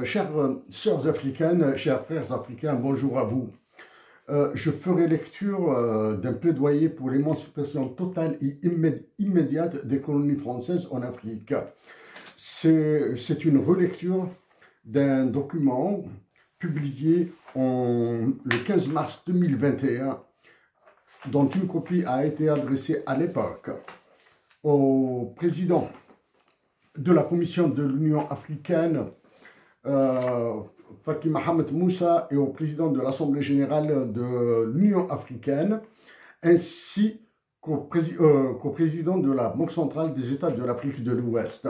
Chères sœurs africaines, chers frères africains, bonjour à vous. Je ferai lecture d'un plaidoyer pour l'émancipation totale et immédiate des colonies françaises en Afrique. C'est une relecture d'un document publié le 15 mars 2021, dont une copie a été adressée à l'époque au président de la Commission de l'Union africaine, Faki Mohamed Moussa, et au président de l'Assemblée générale de l'Union africaine, ainsi qu'au président de la Banque centrale des États de l'Afrique de l'Ouest.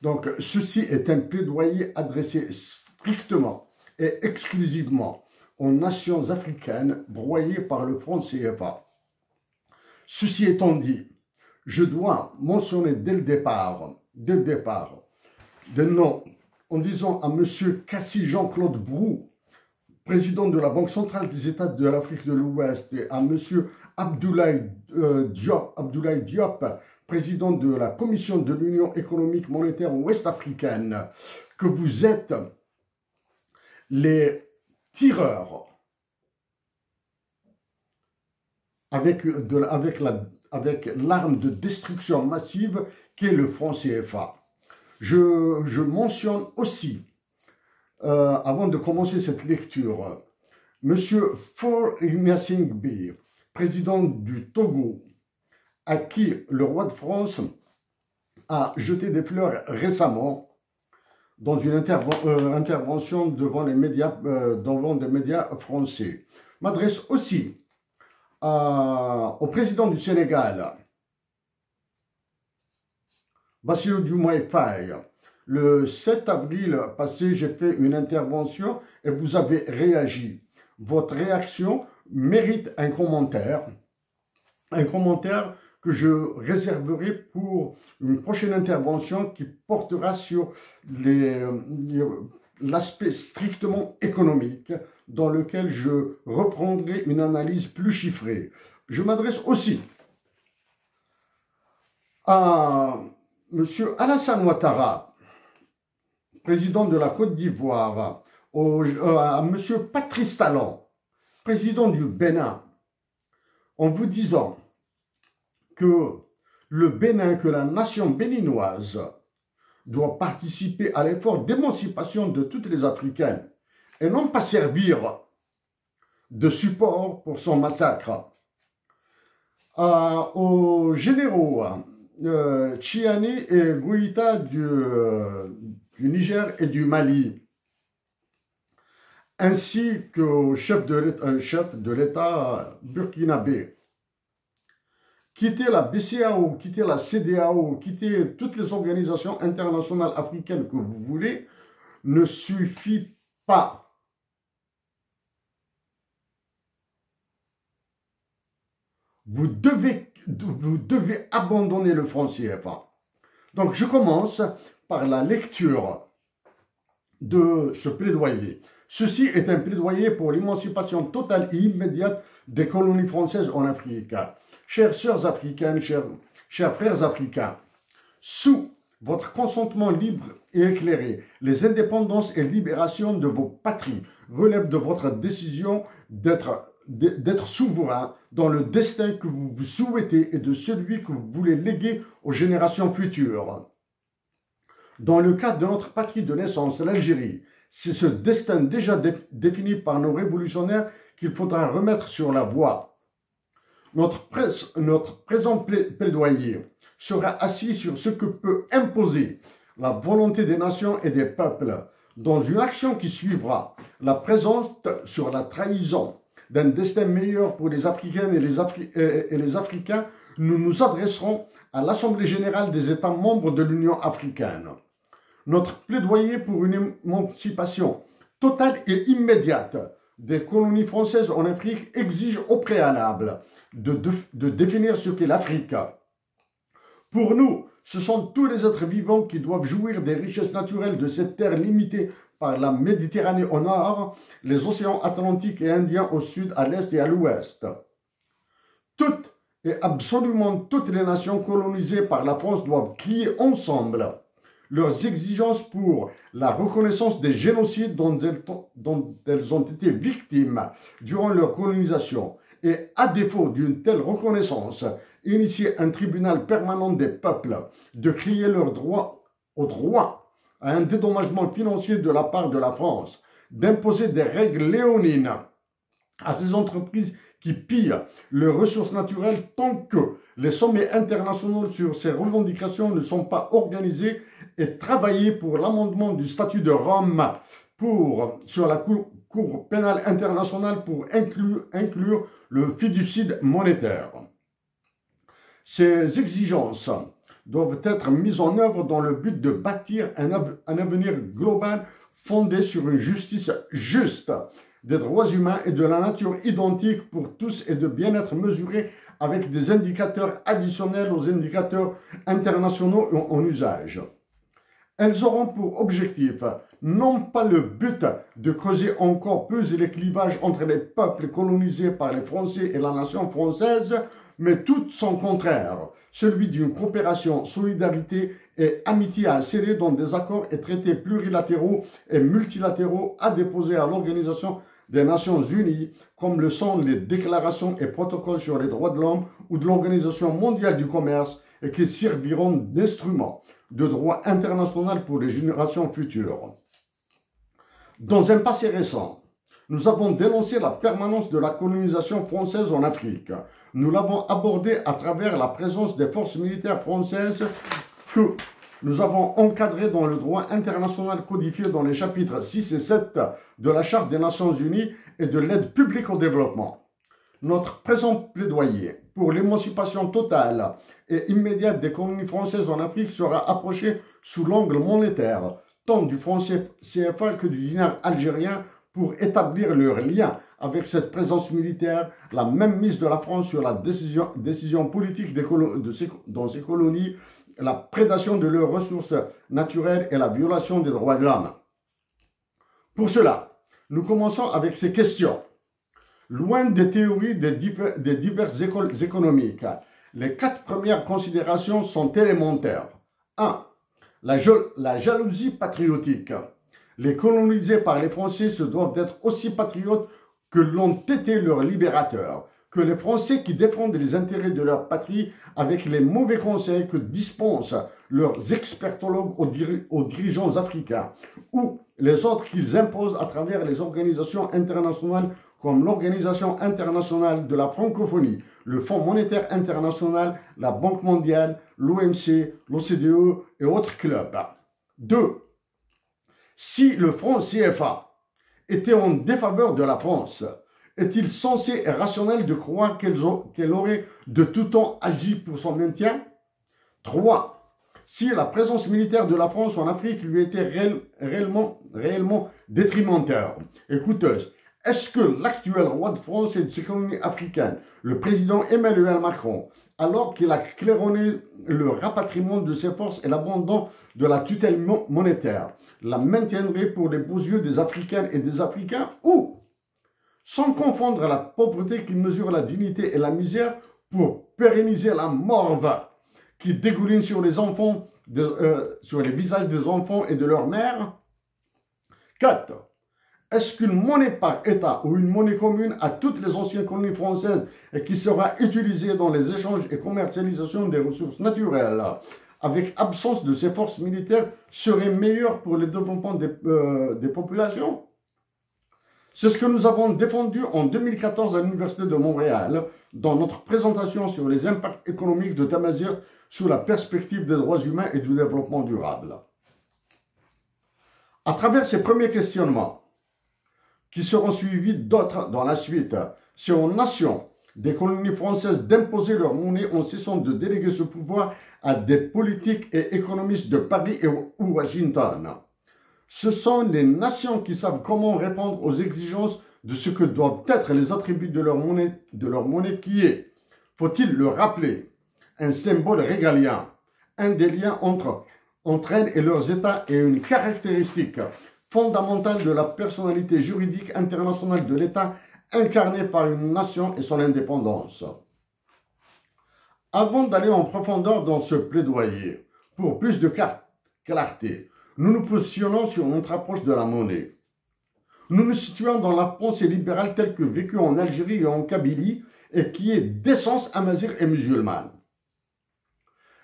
Donc, ceci est un plaidoyer adressé strictement et exclusivement aux nations africaines broyées par le franc CFA. Ceci étant dit, je dois mentionner dès le départ, en disant à M. Cassi Jean-Claude Brou, président de la Banque centrale des États de l'Afrique de l'Ouest, et à M. Abdoulaye Diop, président de la Commission de l'Union économique monétaire ouest-africaine, que vous êtes les tireurs avec l'arme de destruction massive qu'est le franc CFA. Je mentionne aussi, avant de commencer cette lecture, M. Faure Gnassingbé, président du Togo, à qui le roi de France a jeté des fleurs récemment dans une intervention devant des médias français. M'adresse aussi au président du Sénégal, Bassirou Diomaye Faye. Le 7 avril passé, j'ai fait une intervention et vous avez réagi. Votre réaction mérite un commentaire que je réserverai pour une prochaine intervention qui portera sur l'aspect strictement économique, dans lequel je reprendrai une analyse plus chiffrée. Je m'adresse aussi à M. Alassane Ouattara, président de la Côte d'Ivoire, à M. Patrice Talon, président du Bénin, en vous disant que le Bénin, que la nation béninoise doit participer à l'effort d'émancipation de toutes les Africaines et non pas servir de support pour son massacre. Aux généraux Tchiani et Goïta du Niger et du Mali, ainsi qu'au chef de l'État burkinabé, quitter la BCEAO, quitter la CEDEAO, quitter toutes les organisations internationales africaines que vous voulez, ne suffit pas. Vous devez abandonner le franc CFA. Donc, je commence par la lecture de ce plaidoyer. Ceci est un plaidoyer pour l'émancipation totale et immédiate des colonies françaises en Afrique. Chères sœurs africaines, chers frères africains, sous votre consentement libre et éclairé, les indépendances et libérations de vos patries relèvent de votre décision d'être souverain dans le destin que vous vous souhaitez et de celui que vous voulez léguer aux générations futures. Dans le cadre de notre patrie de naissance, l'Algérie, c'est ce destin déjà défini par nos révolutionnaires qu'il faudra remettre sur la voie. Notre présent plaidoyer sera assis sur ce que peut imposer la volonté des nations et des peuples dans une action qui suivra la présence sur la trahison d'un destin meilleur pour les Africaines et les Africains. Nous nous adresserons à l'Assemblée générale des États membres de l'Union africaine. Notre plaidoyer pour une émancipation totale et immédiate des colonies françaises en Afrique exige au préalable de définir ce qu'est l'Afrique. Pour nous, ce sont tous les êtres vivants qui doivent jouir des richesses naturelles de cette terre limitée par la Méditerranée au nord, les océans Atlantique et Indien au sud, à l'est et à l'ouest. Toutes et absolument toutes les nations colonisées par la France doivent crier ensemble leurs exigences pour la reconnaissance des génocides dont elles ont été victimes durant leur colonisation et, à défaut d'une telle reconnaissance, initier un tribunal permanent des peuples, de crier leur droit au droit à un dédommagement financier de la part de la France, d'imposer des règles léonines à ces entreprises qui pillent leurs ressources naturelles tant que les sommets internationaux sur ces revendications ne sont pas organisés et travailler pour l'amendement du statut de Rome sur la Cour pénale internationale pour inclure le fiducide monétaire. Ces exigences doivent être mises en œuvre dans le but de bâtir un avenir global fondé sur une justice juste, des droits humains et de la nature identique pour tous et de bien-être mesuré avec des indicateurs additionnels aux indicateurs internationaux en usage. Elles auront pour objectif non pas le but de creuser encore plus les clivages entre les peuples colonisés par les Français et la nation française, mais tout son contraire, celui d'une coopération, solidarité et amitié à sceller dans des accords et traités plurilatéraux et multilatéraux à déposer à l'Organisation des Nations Unies, comme le sont les déclarations et protocoles sur les droits de l'homme ou de l'Organisation mondiale du commerce et qui serviront d'instruments de droit international pour les générations futures. Dans un passé récent, nous avons dénoncé la permanence de la colonisation française en Afrique. Nous l'avons abordé à travers la présence des forces militaires françaises que nous avons encadrées dans le droit international codifié dans les chapitres 6 et 7 de la Charte des Nations Unies et de l'aide publique au développement. Notre présent plaidoyer pour l'émancipation totale et immédiate des colonies françaises en Afrique sera approché sous l'angle monétaire, tant du franc CFA que du dinar algérien, pour établir leur lien avec cette présence militaire, la même mise de la France sur la décision politique dans ces colonies, la prédation de leurs ressources naturelles et la violation des droits de l'homme. Pour cela, nous commençons avec ces questions. Loin des théories des diverses écoles économiques, les 4 premières considérations sont élémentaires. 1. La jalousie patriotique. Les colonisés par les Français se doivent d'être aussi patriotes que l'ont été leurs libérateurs, que les Français qui défendent les intérêts de leur patrie avec les mauvais conseils que dispensent leurs expertologues aux dirigeants africains, ou les autres qu'ils imposent à travers les organisations internationales comme l'Organisation internationale de la francophonie, le Fonds monétaire international, la Banque mondiale, l'OMC, l'OCDE et autres clubs. 2. Si le franc CFA était en défaveur de la France, est-il censé et rationnel de croire qu'elle aurait de tout temps agi pour son maintien? 3. Si la présence militaire de la France en Afrique lui était réellement détrimenteur et coûteuse, est-ce que l'actuel roi de France et de ses colonies africaines, le président Emmanuel Macron, alors qu'il a claironné le rapatriement de ses forces et l'abandon de la tutelle monétaire, la maintiendrait pour les beaux yeux des Africaines et des Africains, ou, sans confondre la pauvreté qui mesure la dignité et la misère, pour pérenniser la morve qui dégouline sur les enfants, sur les visages des enfants et de leurs mères? 4. Est-ce qu'une monnaie par État ou une monnaie commune à toutes les anciennes colonies françaises et qui sera utilisée dans les échanges et commercialisations des ressources naturelles, avec absence de ces forces militaires, serait meilleure pour le développement des populations? C'est ce que nous avons défendu en 2014 à l'Université de Montréal dans notre présentation sur les impacts économiques de Tamazir sous la perspective des droits humains et du développement durable. À travers ces premiers questionnements, qui seront suivis d'autres dans la suite, c'est aux nations des colonies françaises d'imposer leur monnaie en cessant de déléguer ce pouvoir à des politiques et économistes de Paris ou Washington. Ce sont les nations qui savent comment répondre aux exigences de ce que doivent être les attributs de leur monnaie qui est, faut-il le rappeler, un symbole régalien, un des liens entre elles et leurs États et une caractéristique fondamentale de la personnalité juridique internationale de l'État incarnée par une nation et son indépendance. Avant d'aller en profondeur dans ce plaidoyer, pour plus de clarté. Nous nous positionnons sur notre approche de la monnaie. Nous nous situons dans la pensée libérale telle que vécue en Algérie et en Kabylie et qui est d'essence amazigh et musulmane.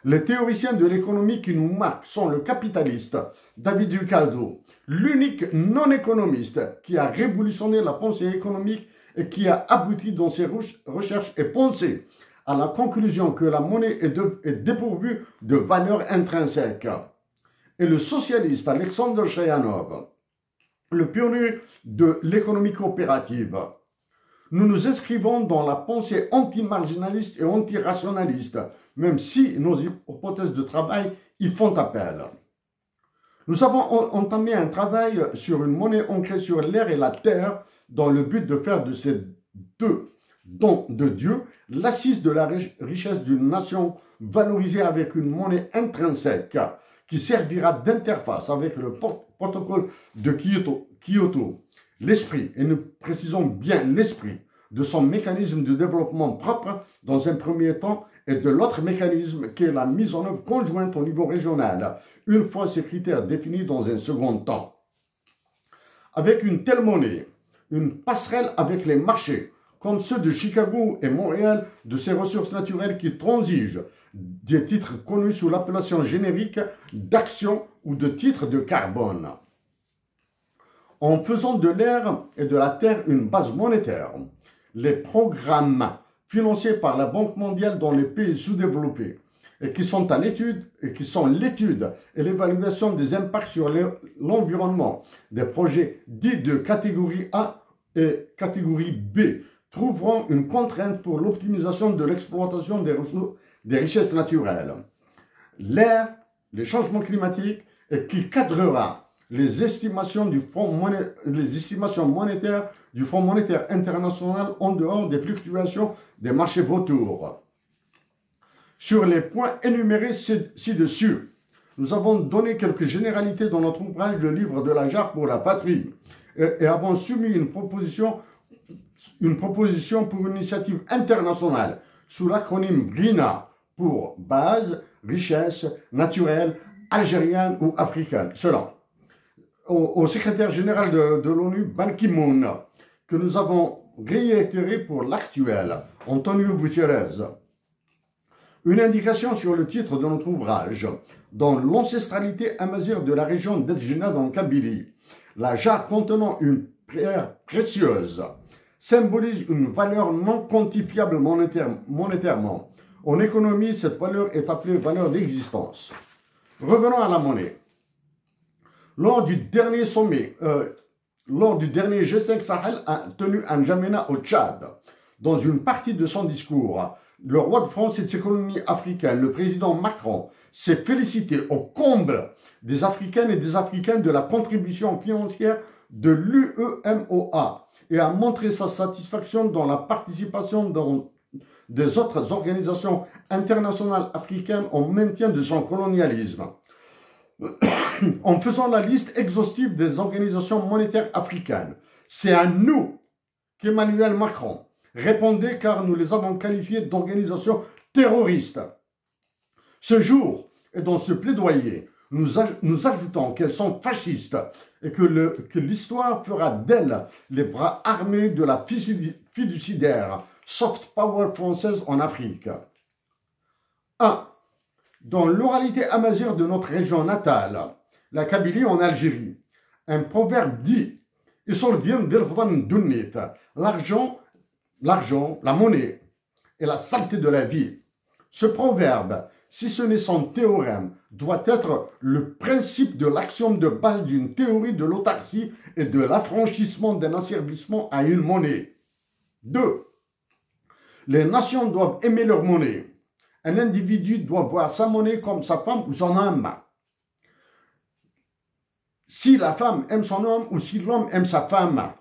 Les théoriciens de l'économie qui nous marquent sont le capitaliste David Ricardo, l'unique non-économiste qui a révolutionné la pensée économique et qui a abouti dans ses recherches et pensées à la conclusion que la monnaie est dépourvue de valeur intrinsèque. Et le socialiste Alexander Chayanov, le pionnier de l'économie coopérative. Nous nous inscrivons dans la pensée anti-marginaliste et anti-rationaliste, même si nos hypothèses de travail y font appel. Nous avons entamé un travail sur une monnaie ancrée sur l'air et la terre dans le but de faire de ces deux dons de Dieu l'assise de la richesse d'une nation valorisée avec une monnaie intrinsèque qui servira d'interface avec le protocole de Kyoto. L'esprit, et nous précisons bien l'esprit, de son mécanisme de développement propre dans un premier temps et de l'autre mécanisme qui est la mise en œuvre conjointe au niveau régional, une fois ces critères définis dans un second temps. Avec une telle monnaie, une passerelle avec les marchés, comme ceux de Chicago et Montréal, de ces ressources naturelles qui transigent, des titres connus sous l'appellation générique d'action ou de titres de carbone. En faisant de l'air et de la terre une base monétaire, les programmes financés par la Banque mondiale dans les pays sous-développés et qui sont l'étude et l'évaluation des impacts sur l'environnement des projets dits de catégorie A et catégorie B trouveront une contrainte pour l'optimisation de l'exploitation des richesses naturelles. L'air, les changements climatiques et qui cadrera les estimations monétaires du Fonds monétaire international en dehors des fluctuations des marchés vautours. Sur les points énumérés ci-dessus, nous avons donné quelques généralités dans notre ouvrage Le livre de la jarre pour la patrie et avons soumis une proposition pour une initiative internationale sous l'acronyme BRINA pour base, richesse, naturelle, algérienne ou africaine. Cela au secrétaire général de l'ONU, Ban Ki-moon, que nous avons réitéré pour l'actuel, Antonio Gutiérrez. Une indication sur le titre de notre ouvrage, dans l'ancestralité amazigh de la région d'Edjinad en Kabylie, la jarre contenant une pierre précieuse symbolise une valeur non quantifiable monétairement. En économie, cette valeur est appelée valeur d'existence. Revenons à la monnaie. Lors du dernier sommet, lors du dernier G5 Sahel tenu à N'Djamena au Tchad, dans une partie de son discours, le roi de France et de ses colonies africaines, le président Macron, s'est félicité au comble des Africaines et des Africains de la contribution financière de l'UEMOA et a montré sa satisfaction dans la participation des autres organisations internationales africaines au maintien de son colonialisme. En faisant la liste exhaustive des organisations monétaires africaines, c'est à nous qu'Emmanuel Macron répondait car nous les avons qualifiées d'organisations terroristes. Ce jour, et dans ce plaidoyer, nous ajoutons qu'elles sont fascistes et que l'histoire fera d'elles les bras armés de la fiduciaire soft power française en Afrique. 1. Dans l'oralité amazigh de notre région natale, la Kabylie en Algérie, un proverbe dit l'argent, la monnaie et la saleté de la vie. Ce proverbe, si ce n'est son théorème, doit être le principe de l'axiome de base d'une théorie de l'autarcie et de l'affranchissement d'un asservissement à une monnaie. 2. Les nations doivent aimer leur monnaie. Un individu doit voir sa monnaie comme sa femme ou son homme. Si la femme aime son homme ou si l'homme aime sa femme,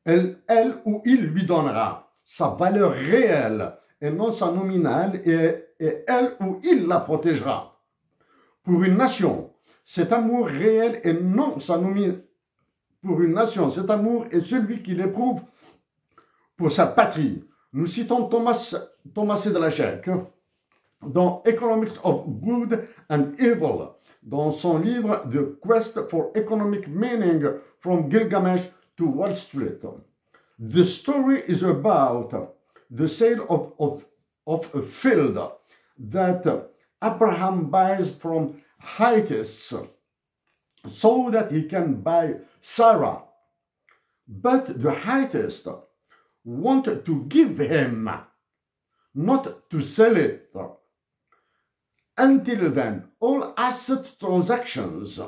elle ou il lui donnera sa valeur réelle et non sa nominale et elle ou il la protégera. Pour une nation, cet amour réel et non sa nominale. Pour une nation, cet amour est celui qu'il éprouve pour sa patrie. Nous citons Thomas Sedlacek dans Economics of Good and Evil dans son livre The Quest for Economic Meaning from Gilgamesh to Wall Street. The story is about the sale of a field that Abraham buys from Hittites so that he can buy Sarah. But the Hittites want to give him, not to sell it. Until then, all asset transactions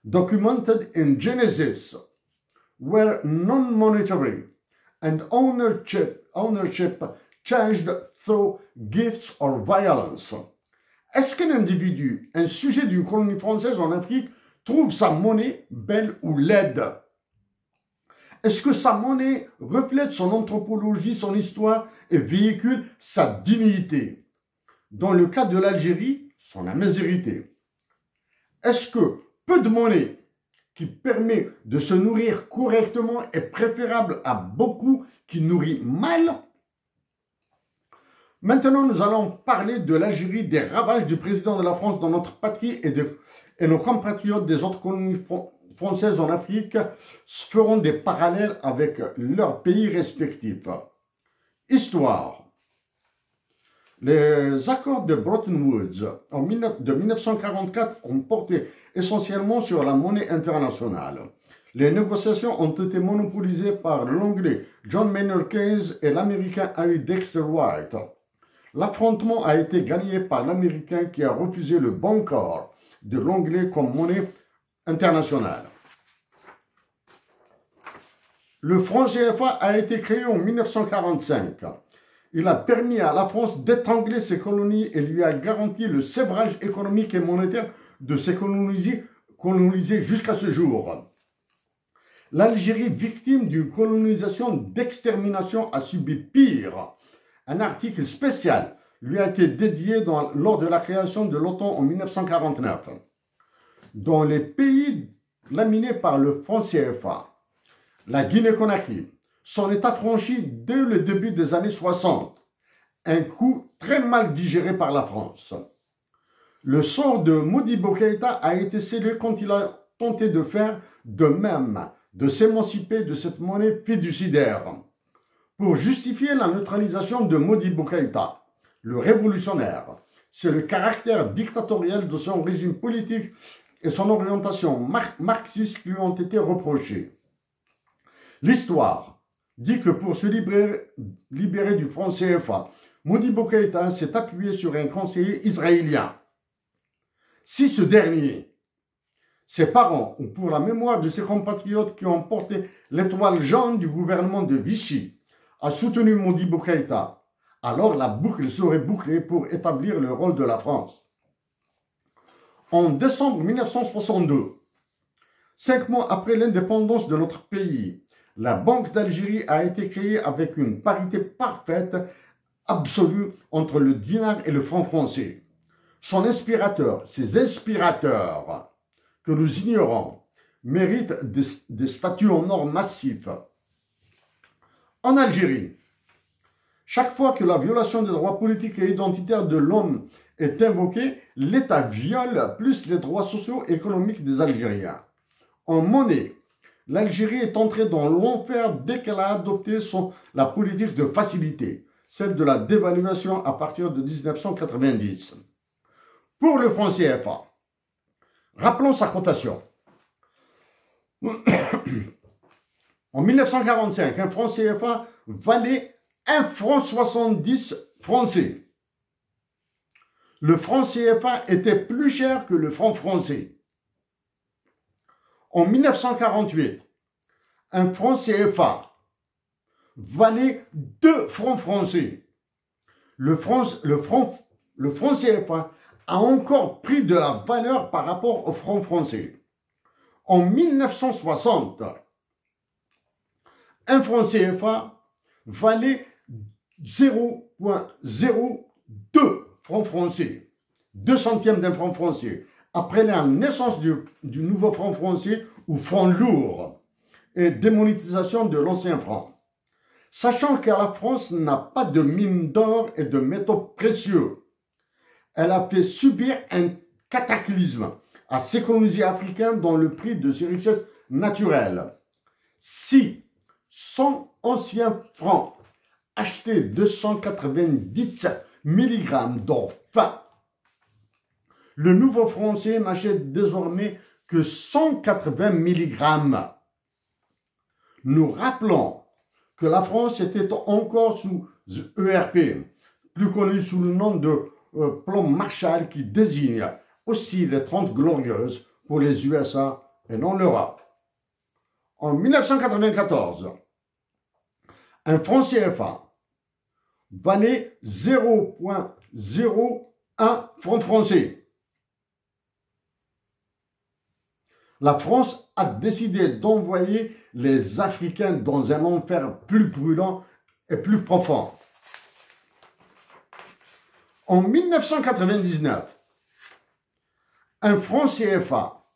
documented in Genesis were non-monetary and ownership changed through gifts or violence. Est-ce qu'un individu, un sujet d'une colonie française en Afrique, trouve sa monnaie belle ou laide? Est-ce que sa monnaie reflète son anthropologie, son histoire et véhicule sa dignité? Dans le cas de l'Algérie, son amazérité. Est-ce que peu de monnaie qui permet de se nourrir correctement est préférable à beaucoup qui nourrit mal? Maintenant, nous allons parler de l'Algérie, des ravages du président de la France dans notre patrie et nos compatriotes des autres colonies françaises en Afrique feront des parallèles avec leurs pays respectifs. Histoire. Les accords de Bretton Woods de 1944 ont porté essentiellement sur la monnaie internationale. Les négociations ont été monopolisées par l'anglais John Maynard Keynes et l'américain Harry Dexter White. L'affrontement a été gagné par l'américain qui a refusé le bon corps de l'anglais comme monnaie internationale. Le franc CFA a été créé en 1945. Il a permis à la France d'étrangler ses colonies et lui a garanti le sévrage économique et monétaire de ses colonisés jusqu'à ce jour. L'Algérie, victime d'une colonisation d'extermination, a subi pire. Un article spécial lui a été dédié lors de la création de l'OTAN en 1949. Dans les pays laminés par le franc CFA, la Guinée-Conakry s'en est affranchie dès le début des années 60, un coup très mal digéré par la France. Le sort de Modibo Keïta a été scellé quand il a tenté de faire de même, de s'émanciper de cette monnaie fiduciaire. Pour justifier la neutralisation de Modibo Keïta, le révolutionnaire, c'est le caractère dictatorial de son régime politique et son orientation marxiste lui ont été reprochés. L'histoire dit que pour se libérer du franc CFA, Modibo Keïta s'est appuyé sur un conseiller israélien. Si ce dernier, ses parents ou pour la mémoire de ses compatriotes qui ont porté l'étoile jaune du gouvernement de Vichy, a soutenu Modibo Keïta, alors la boucle serait bouclée pour établir le rôle de la France. En décembre 1962, 5 mois après l'indépendance de notre pays, la Banque d'Algérie a été créée avec une parité parfaite, absolue, entre le dinar et le franc français. Son inspirateur, ses inspirateurs, que nous ignorons, méritent des statuts en or massifs. En Algérie, chaque fois que la violation des droits politiques et identitaires de l'homme est invoquée, l'État viole plus les droits sociaux et économiques des Algériens. En monnaie, l'Algérie est entrée dans l'enfer dès qu'elle a adopté la politique de facilité, celle de la dévaluation à partir de 1990. Pour le franc CFA, rappelons sa cotation. En 1945, un franc CFA valait 1,70 franc français. Le franc CFA était plus cher que le franc français. En 1948, un franc CFA valait 2 francs français. Le franc CFA a encore pris de la valeur par rapport au franc français. En 1960, un franc CFA valait 0,02 francs français, 2 centièmes d'un franc français, après la naissance du nouveau franc français ou franc lourd et démonétisation de l'ancien franc. Sachant que la France n'a pas de mine d'or et de métaux précieux, elle a fait subir un cataclysme à ces colonies africaines dans le prix de ces richesses naturelles. Si 100 anciens francs achetaient 290 mg d'or fin, le nouveau français n'achète désormais que 180 mg. Nous rappelons que la France était encore sous ERP, plus connu sous le nom de plan Marshall, qui désigne aussi les 30 glorieuses pour les USA et non l'Europe. En 1994, un franc CFA valait 0,01 franc français. La France a décidé d'envoyer les Africains dans un enfer plus brûlant et plus profond. En 1999, un franc CFA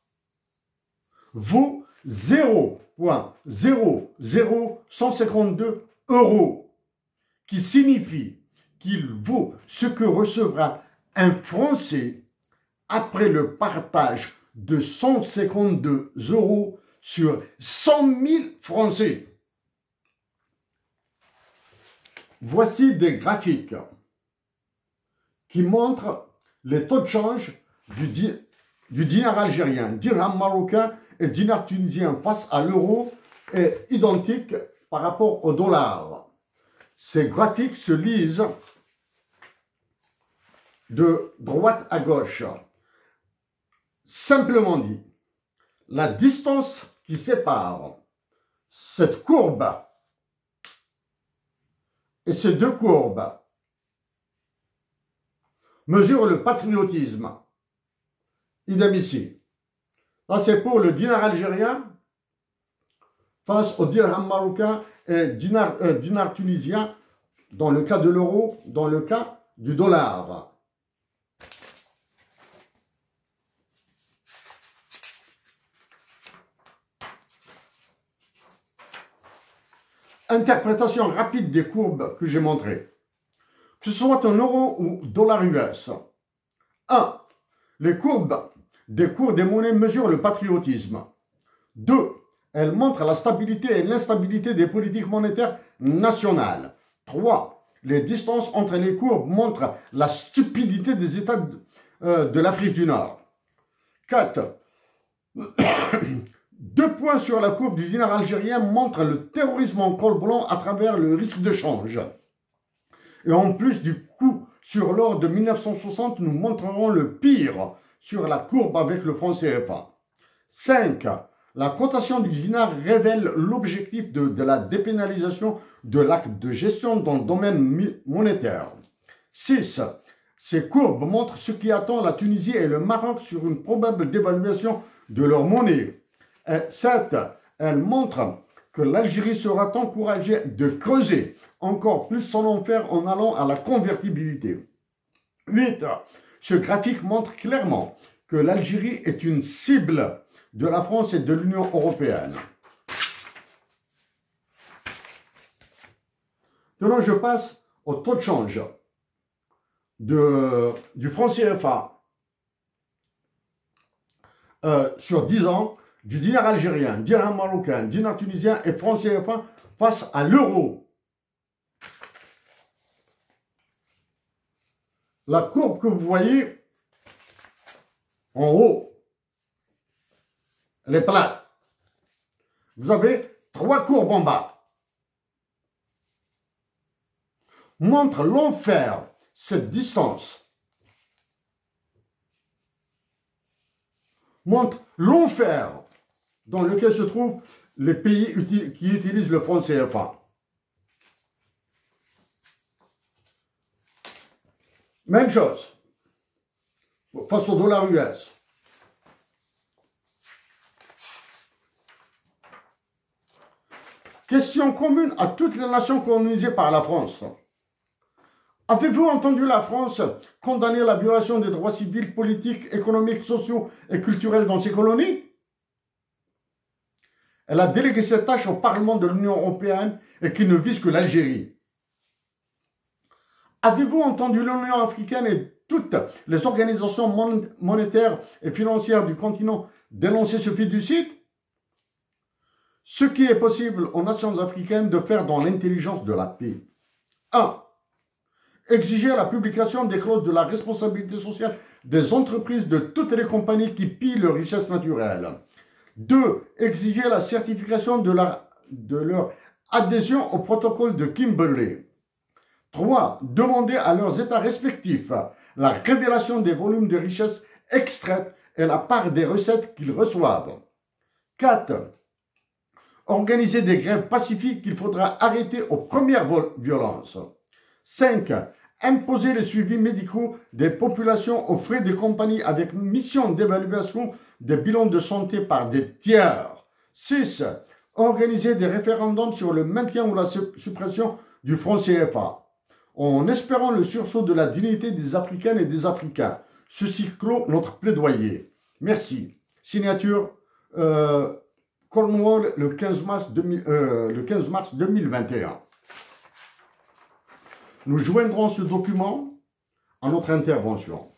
vaut 0,00152 €, qui signifie qu'il vaut ce que recevra un Français après le partage de 152 € sur 100 000 Français. Voici des graphiques qui montrent les taux de change du dinar algérien, dirham marocain et dinar tunisien face à l'euro est identique par rapport au dollar. Ces graphiques se lisent de droite à gauche. Simplement dit, la distance qui sépare cette courbe et ces deux courbes mesure le patriotisme. Idem ici. Là, c'est pour le dinar algérien face au dirham marocain et dinar tunisien dans le cas de l'euro, dans le cas du dollar. Interprétation rapide des courbes que j'ai montrées. Que ce soit en euros ou dollar US. 1. Les courbes des cours des monnaies mesurent le patriotisme. 2. Elles montrent la stabilité et l'instabilité des politiques monétaires nationales. 3. Les distances entre les courbes montrent la stupidité des États de l'Afrique du Nord. 4. 2 points sur la courbe du dinar algérien montrent le terrorisme en col blanc à travers le risque de change. Et en plus du coup sur l'or de 1960, nous montrerons le pire sur la courbe avec le franc CFA. 5. La cotation du dinar révèle l'objectif de la dépénalisation de l'acte de gestion dans le domaine monétaire. 6. Ces courbes montrent ce qui attend la Tunisie et le Maroc sur une probable dévaluation de leur monnaie. 7. Elles montrent que l'Algérie sera encouragée de creuser encore plus son enfer en allant à la convertibilité. 8. Ce graphique montre clairement que l'Algérie est une cible de la France et de l'Union européenne. Maintenant, je passe au taux de change du franc CFA sur 10 ans, du dinar algérien, dirham marocain, dinar tunisien et franc CFA face à l'euro. La courbe que vous voyez en haut, elle est plate. Vous avez 3 courbes en bas. Montre l'enfer, cette distance. Montre l'enfer dans lequel se trouvent les pays qui utilisent le franc CFA. Même chose, face au dollar US. Question commune à toutes les nations colonisées par la France. Avez-vous entendu la France condamner la violation des droits civils, politiques, économiques, sociaux et culturels dans ses colonies? Elle a délégué cette tâche au Parlement de l'Union européenne et qui ne vise que l'Algérie. Avez-vous entendu l'Union africaine et toutes les organisations monétaires et financières du continent dénoncer ce fiducide? Ce qui est possible aux nations africaines de faire dans l'intelligence de la paix. 1. Exiger la publication des clauses de la responsabilité sociale des entreprises de toutes les compagnies qui pillent leurs richesses naturelles. 2. Exiger la certification de leur adhésion au protocole de Kimberley. 3. Demander à leurs États respectifs la révélation des volumes de richesses extraites et la part des recettes qu'ils reçoivent. 4. Organiser des grèves pacifiques qu'il faudra arrêter aux premières violences. 5. Imposer les suivis médicaux des populations aux frais des compagnies avec mission d'évaluation des bilans de santé par des tiers. 6. Organiser des référendums sur le maintien ou la suppression du franc CFA. En espérant le sursaut de la dignité des Africaines et des Africains. Ceci clôt notre plaidoyer. Merci. Signature Cornwall le 15 mars 2021. Nous joindrons ce document à notre intervention.